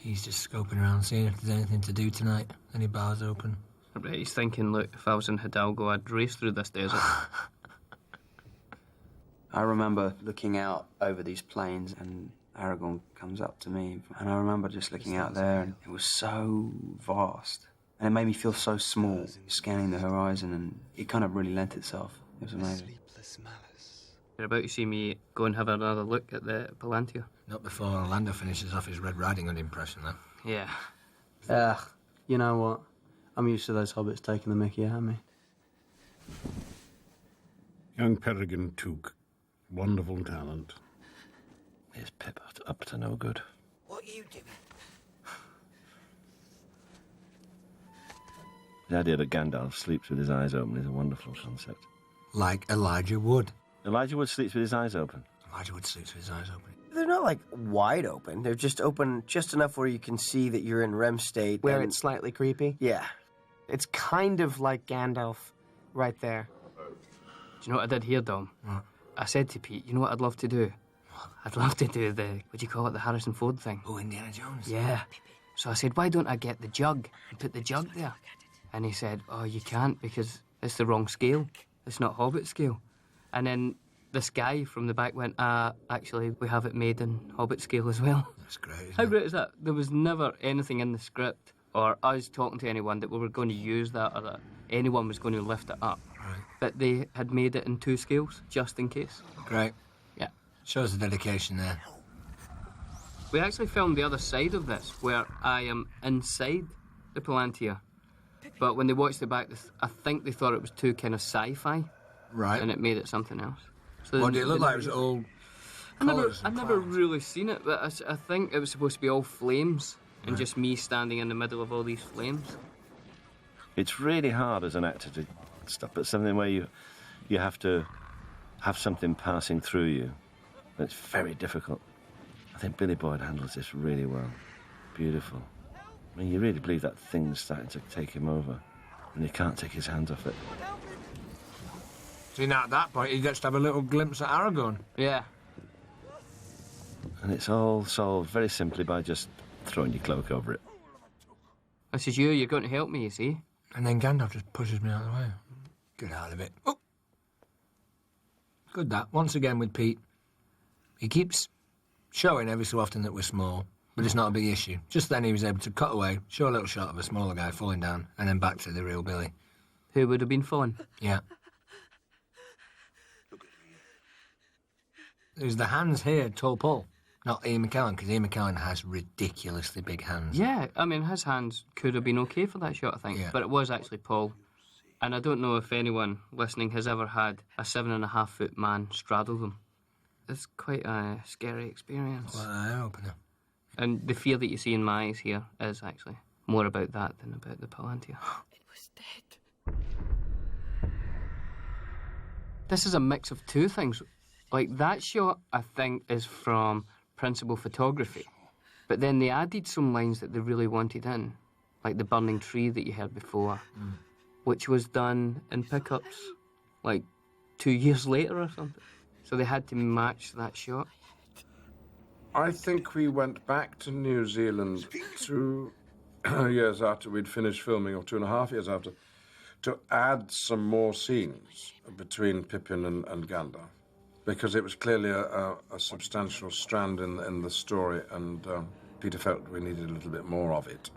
He's just scoping around, seeing if there's anything to do tonight. Any bars open? I bet he's thinking, look, if I was in Hidalgo, I'd race through this desert. I remember looking out over these plains and Aragon comes up to me, and I remember just looking out there, and it was so vast. And it made me feel so small, scanning the horizon, and it kind of really lent itself. It was amazing. You're about to see me go and have another look at the Palantir. Not before Orlando finishes off his Red Riding Hood impression, though. Yeah. You know what? I'm used to those hobbits taking the mickey out of me. Young Peregrine Took, wonderful talent. Is Pip up to no good? What are you doing? The idea that Gandalf sleeps with his eyes open is a wonderful concept. Like Elijah Wood. Elijah Wood sleeps with his eyes open. Elijah Wood sleeps with his eyes open. They're not, like, wide open. They're just open just enough where you can see that you're in REM state. Where it's slightly creepy? Yeah. It's kind of like Gandalf right there. Do you know what I did here, Dom? What? I said to Pete, you know what I'd love to do? I'd love to do the, what do you call it, the Harrison Ford thing. Oh, Indiana Jones. Yeah. So I said, why don't I get the jug and put the jug there? And he said, oh, you can't because it's the wrong scale. It's not Hobbit scale. And then this guy from the back went, actually, we have it made in Hobbit scale as well. That's great, How great is that? There was never anything in the script or us talking to anyone that we were going to use that or that anyone was going to lift it up. Right. But they had made it in 2 scales, just in case. Great. Yeah. Shows the dedication there. We actually filmed the other side of this, where I am inside the Palantir. But when they watched it back, I think they thought it was too kind of sci-fi. Right. And it made it something else. So What did it look like? It was all I've never really seen it, but I think it was supposed to be all flames and just me standing in the middle of all these flames. It's really hard as an actor to stop at something where you have to have something passing through you. It's very difficult. I think Billy Boyd handles this really well. Beautiful. I mean, you really believe that thing's starting to take him over, and he can't take his hands off it. See, now at that point, he gets to have a little glimpse at Aragorn. Yeah. And it's all solved very simply by just throwing your cloak over it. This is you're going to help me, you see. And then Gandalf just pushes me out of the way. Get out of it. Oh! Good that. Once again with Pete. He keeps showing every so often that we're small, but it's not a big issue. Just then he was able to cut away, show a little shot of a smaller guy falling down, and then back to the real Billy. Who would have been fun? Yeah. There's the hands here, tall Paul. Not Ian McKellen, because Ian McKellen has ridiculously big hands. Yeah, I mean, his hands could have been okay for that shot, I think. Yeah. But it was actually Paul. And I don't know if anyone listening has ever had a 7.5-foot man straddle them. It's quite a scary experience. What an eye-opener. And the fear that you see in my eyes here is actually more about that than about the Palantir. It was dead. This is a mix of two things. Like, that shot, I think, is from principal photography. But then they added some lines that they really wanted in, like the burning tree that you heard before, which was done in pickups, like 2 years later or something. So they had to match that shot. I think we went back to New Zealand 2 years after we'd finished filming, or 2.5 years after, to add some more scenes between Pippin and Gandalf, because it was clearly a substantial strand in the story, and Peter felt we needed a little bit more of it.